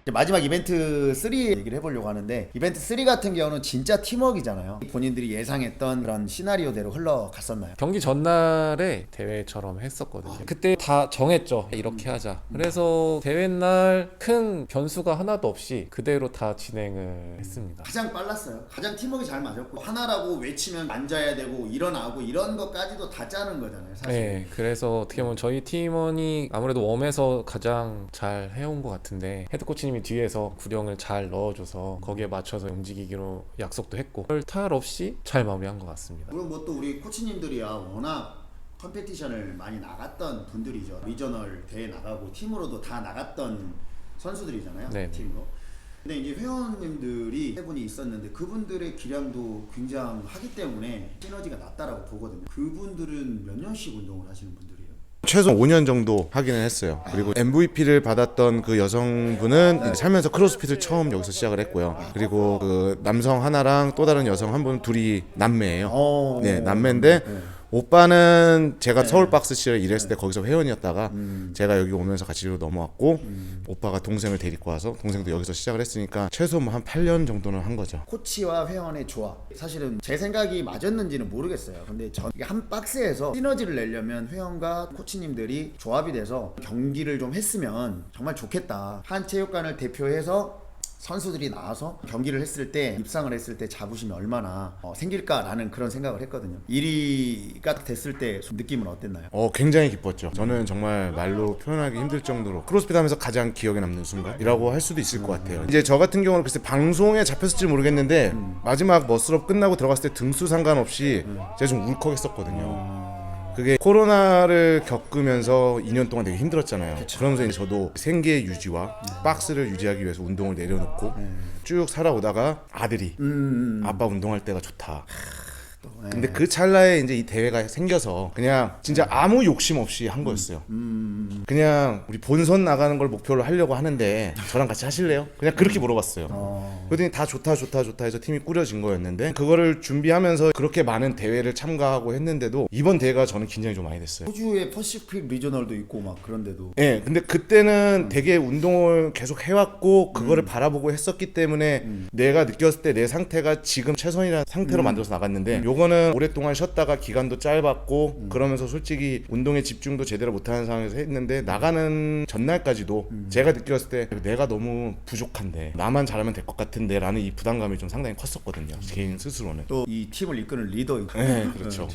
이제 마지막 이벤트 3 얘기를 해보려고 하는데, 이벤트 3 같은 경우는 진짜 팀워크잖아요. 본인들이 예상했던 그런 시나리오대로 흘러갔었나요? 경기 전날에 대회처럼 했었거든요. 그때 다 정했죠. 이렇게 하자. 그래서 대회 날 큰 변수가 하나도 없이 그대로 다 진행을 했습니다. 가장 빨랐어요. 가장 팀워크 잘 맞았고, 하나라고 외치면 앉아야 되고 일어나고 이런 것까지도 다 짜는 거잖아요, 사실. 네, 그래서 어떻게 보면 저희 팀원이 아무래도 웜에서 가장 잘 해온 것 같은데, 헤드코치님이 뒤에서 구령을 잘 넣어줘서 거기에 맞춰서 움직이기로 약속도 했고 별 탈 없이 잘 마무리한 것 같습니다. 그리고 뭐 또 우리 코치님들이야 워낙 컴페티션을 많이 나갔던 분들이죠. 리저널 대회 나가고 팀으로도 다 나갔던 선수들이잖아요. 네네. 팀으로. 근데 이제 회원님들이 세 분이 있었는데 그분들의 기량도 굉장하기 때문에 시너지가 낮다라고 보거든요. 그분들은 몇 년씩 운동을 하시는 분들이에요? 최소 5년 정도 하기는 했어요. 그리고 MVP를 받았던 그 여성분은 이제 살면서 크로스핏을 처음 여기서 시작을 했고요. 그리고 그 남성 하나랑 또 다른 여성 한 분, 둘이 남매예요. 네, 남매인데 오빠는 제가 서울 박스실에 일했을 때 거기서 회원이었다가 제가 여기 오면서 같이 넘어왔고, 오빠가 동생을 데리고 와서 동생도 여기서 시작을 했으니까 최소 뭐 한 8년 정도는 한 거죠. 코치와 회원의 조합, 사실은 제 생각이 맞았는지는 모르겠어요. 근데 이게 한 박스에서 시너지를 내려면 회원과 코치님들이 조합이 돼서 경기를 좀 했으면 정말 좋겠다. 한 체육관을 대표해서 선수들이 나와서 경기를 했을 때, 입상을 했을 때 자부심이 얼마나 생길까라는 그런 생각을 했거든요. 1위가 됐을 때 느낌은 어땠나요? 굉장히 기뻤죠. 저는 정말 말로 표현하기 힘들 정도로 크로스핏 하면서 가장 기억에 남는 순간이라고 할 수도 있을 것 같아요. 이제 저 같은 경우는 글쎄 방송에 잡혔을지 모르겠는데 마지막 머슬업 끝나고 들어갔을 때 등수 상관없이 제가 좀 울컥했었거든요. 그게 코로나를 겪으면서 2년 동안 되게 힘들었잖아요. 그러면서 이제 저도 생계 유지와 박스를 유지하기 위해서 운동을 내려놓고 쭉 살아오다가 아들이 아빠 운동할 때가 좋다. 근데 그 찰나에 이제 이 대회가 생겨서 그냥 진짜 아무 욕심 없이 한 거였어요. 그냥 우리 본선 나가는 걸 목표로 하려고 하는데 저랑 같이 하실래요? 그냥 그렇게 물어봤어요. 그랬더니 다 좋다 해서 팀이 꾸려진 거였는데, 그거를 준비하면서 그렇게 많은 대회를 참가하고 했는데도 이번 대회가 저는 긴장이 좀 많이 됐어요. 호주에 퍼시픽 리저널도 있고 막 그런데도. 네, 근데 그때는 되게 운동을 계속 해왔고 그거를 바라보고 했었기 때문에 내가 느꼈을 때 내 상태가 지금 최선이라는 상태로 만들어서 나갔는데, 요거는 오랫동안 쉬었다가 기간도 짧았고 그러면서 솔직히 운동에 집중도 제대로 못하는 상황에서 했는데, 나가는 전날까지도 제가 느꼈을 때 내가 너무 부족한데, 나만 잘하면 될 것 같은데 라는 이 부담감이 좀 상당히 컸었거든요. 개인 스스로는. 또 이 팀을 이끄는 리더이고. 네, 그렇죠.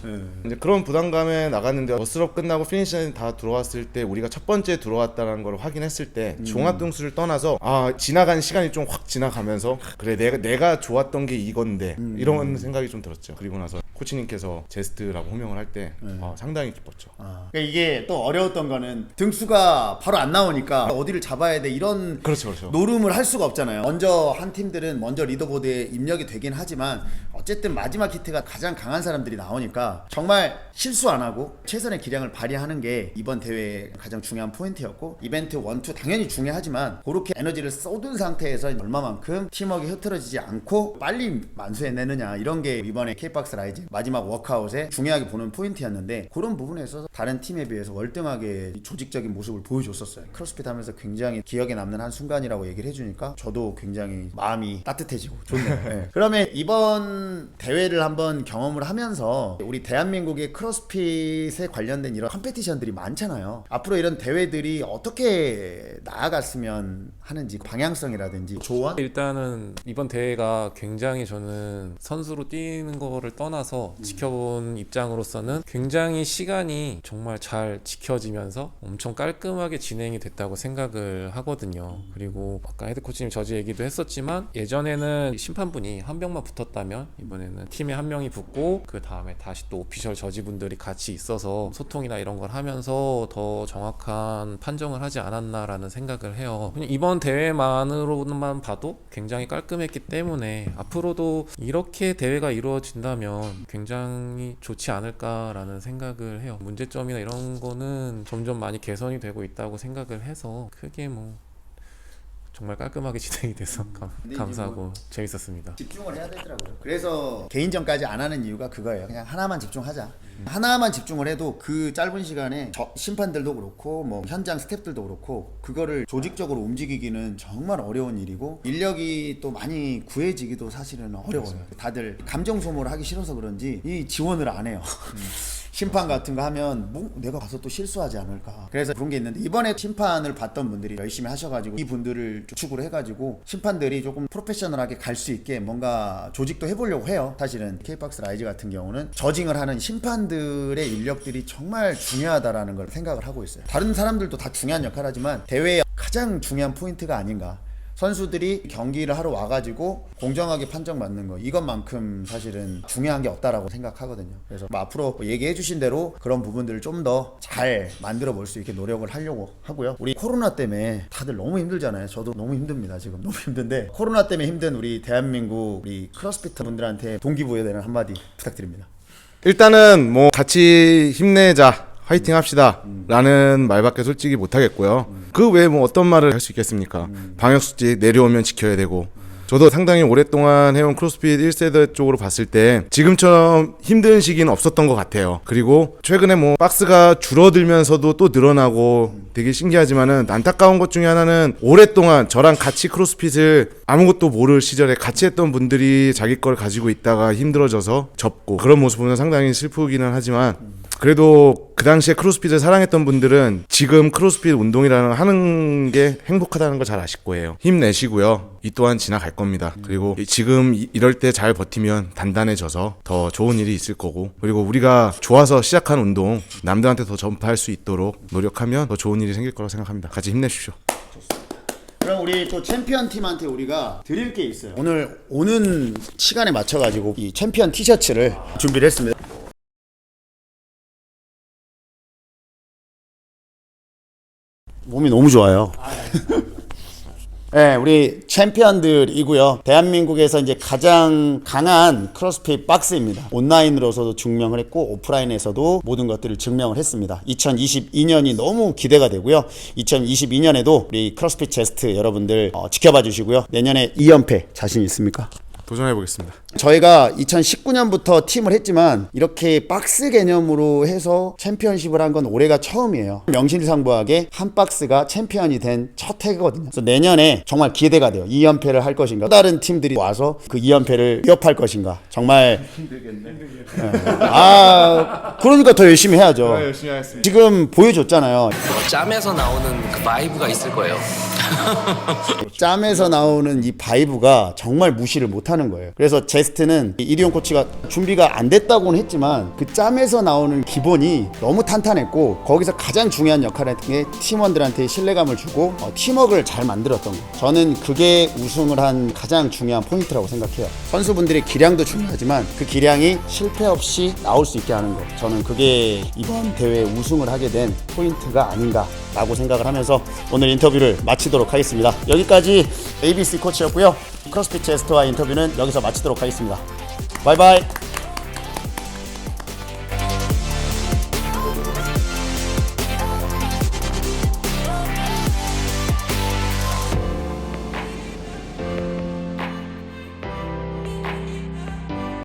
이제 그런 부담감에 나갔는데 머슬업 끝나고 피니시라인 다 들어왔을 때 우리가 첫 번째 들어왔다는 걸 확인했을 때 종합 등수를 떠나서 지나간 시간이 좀 확 지나가면서 그래 내가 좋았던 게 이건데 이런 생각이 좀 들었죠. 그리고 나서 코치님께서 제스트라고 호명을 할 때 상당히 기뻤죠. 그러니까 이게 또 어려웠던 거는 등수가 바로 안 나오니까 어디를 잡아야 돼 이런 그렇죠. 노름을 할 수가 없잖아요. 먼저 한 팀들은 먼저 리더보드에 입력이 되긴 하지만 어쨌든 마지막 히트가 가장 강한 사람들이 나오니까 정말 실수 안 하고 최선의 기량을 발휘하는 게 이번 대회의 가장 중요한 포인트였고, 이벤트 1, 2 당연히 중요하지만 그렇게 에너지를 쏟은 상태에서 얼마만큼 팀워크가 흐트러지지 않고 빨리 만수해내느냐, 이런 게 이번에 K박스 라이즈 마지막 워크아웃에 중요하게 보는 포인트였는데, 그런 부분에 있어서 다른 팀에 비해서 월등하게 조직적인 모습을 보여줬었어요. 크로스핏 하면서 굉장히 기억에 남는 한 순간이라고 얘기를 해주니까 저도 굉장히 마음이 따뜻해지고 좋네요. 네. 그러면 이번 대회를 한번 경험을 하면서 우리 대한민국의 크로스핏에 관련된 이런 컴페티션들이 많잖아요. 앞으로 이런 대회들이 어떻게 나아갔으면 하는지 방향성이라든지 조언? 일단은 이번 대회가 굉장히 저는 선수로 뛰는 거를 떠나서 지켜본 입장으로서는 굉장히 시간이 정말 잘 지켜지면서 엄청 깔끔하게 진행이 됐다고 생각을 하거든요. 그리고 아까 헤드코치님 저지 얘기도 했었지만, 예전에는 심판분이 한 명만 붙었다면 이번에는 팀에 한 명이 붙고 그 다음에 다시 또 오피셜 저지분들이 같이 있어서 소통이나 이런 걸 하면서 더 정확한 판정을 하지 않았나라는 생각을 해요. 그냥 이번 대회만으로만 봐도 굉장히 깔끔했기 때문에 앞으로도 이렇게 대회가 이루어진다면 굉장히 좋지 않을까라는 생각을 해요. 문제점이나 이런 거는 점점 많이 개선이 되고 있다고 생각을 해서 크게 뭐 정말 깔끔하게 진행이 돼서 감사하고 재밌었습니다. 집중을 해야 되더라고요. 그래서 개인전까지 안 하는 이유가 그거예요. 그냥 하나만 집중하자. 하나만 집중을 해도 그 짧은 시간에 심판들도 그렇고 뭐 현장 스태프들도 그렇고 그거를 조직적으로 움직이기는 정말 어려운 일이고 인력이 또 많이 구해지기도 사실은 어려워요. 다들 감정 소모를 하기 싫어서 그런지 이 지원을 안 해요. 심판 같은 거 하면 뭐 내가 가서 또 실수하지 않을까. 그래서 그런 게 있는데 이번에 심판을 봤던 분들이 열심히 하셔가지고 이 분들을 축으로 해가지고 심판들이 조금 프로페셔널하게 갈 수 있게 뭔가 조직도 해보려고 해요. 사실은 K박스 라이즈 같은 경우는 저징을 하는 심판들의 인력들이 정말 중요하다라는 걸 생각을 하고 있어요. 다른 사람들도 다 중요한 역할을 하지만 대회의 가장 중요한 포인트가 아닌가. 선수들이 경기를 하러 와가지고 공정하게 판정받는 거 이것만큼 사실은 중요한 게 없다라고 생각하거든요. 그래서 뭐 앞으로 얘기해 주신 대로 그런 부분들을 좀 더 잘 만들어 볼 수 있게 노력을 하려고 하고요. 우리 코로나 때문에 다들 너무 힘들잖아요. 저도 너무 힘듭니다. 지금 너무 힘든데 코로나 때문에 힘든 우리 대한민국 우리 크로스피터 분들한테 동기부여되는 한마디 부탁드립니다. 일단은 뭐 같이 힘내자. 화이팅 합시다 라는 말밖에 솔직히 못하겠고요. 그 외에 뭐 어떤 말을 할 수 있겠습니까? 방역수칙 내려오면 지켜야 되고 저도 상당히 오랫동안 해온 크로스핏 1세대 쪽으로 봤을 때 지금처럼 힘든 시기는 없었던 것 같아요. 그리고 최근에 뭐 박스가 줄어들면서도 또 늘어나고 되게 신기하지만은 안타까운 것 중에 하나는 오랫동안 저랑 같이 크로스핏을 아무것도 모를 시절에 같이 했던 분들이 자기 걸 가지고 있다가 힘들어져서 접고 그런 모습 보면 상당히 슬프기는 하지만 그래도 그 당시에 크로스핏을 사랑했던 분들은 지금 크로스핏 운동이라는 하는 게 행복하다는 걸 잘 아실 거예요. 힘내시고요. 이 또한 지나갈 겁니다. 그리고 지금 이럴 때 잘 버티면 단단해져서 더 좋은 일이 있을 거고 그리고 우리가 좋아서 시작한 운동 남들한테 더 전파할 수 있도록 노력하면 더 좋은 일이 생길 거라고 생각합니다. 같이 힘내십시오. 그럼 우리 또 챔피언 팀한테 우리가 드릴 게 있어요. 오늘 오는 시간에 맞춰가지고 이 챔피언 티셔츠를 준비를 했습니다. 몸이 너무 좋아요. 네, 우리 챔피언들이고요. 대한민국에서 이제 가장 강한 크로스핏 박스입니다. 온라인으로서도 증명을 했고 오프라인에서도 모든 것들을 증명을 했습니다. 2022년이 너무 기대가 되고요. 2022년에도 우리 크로스핏 제스트 여러분들 지켜봐 주시고요. 내년에 2연패 자신 있습니까? 도전해 보겠습니다. 저희가 2019년부터 팀을 했지만 이렇게 박스 개념으로 해서 챔피언십을 한 건 올해가 처음이에요. 명실상부하게 한 박스가 챔피언이 된 첫 해거든요. 그래서 내년에 정말 기대가 돼요. 2연패를 할 것인가, 또 다른 팀들이 와서 그 2연패를 위협할 것인가. 정말 힘들겠네. 그러니까 더 열심히 해야죠. 열심히 하겠습니다. 지금 보여줬잖아요. 짬에서 나오는 그 바이브가 있을 거예요. 짬에서 나오는 이 바이브가 정말 무시를 못하는 거예요. 그래서 제스트는 이리온 코치가 준비가 안 됐다고는 했지만 그 짬에서 나오는 기본이 너무 탄탄했고 거기서 가장 중요한 역할을 했던 게 팀원들한테 신뢰감을 주고 팀워크를 잘 만들었던 거예요. 저는 그게 우승을 한 가장 중요한 포인트라고 생각해요. 선수분들의 기량도 중요하지만 그 기량이 실패 없이 나올 수 있게 하는 거, 저는 그게 이번 대회 우승을 하게 된 포인트가 아닌가라고 생각을 하면서 오늘 인터뷰를 마치도록 하겠습니다. 여기까지 ABC 코치였고요. 크로스핏 제스트와 인터뷰는 여기서 마치도록 하겠습니다. 바이바이.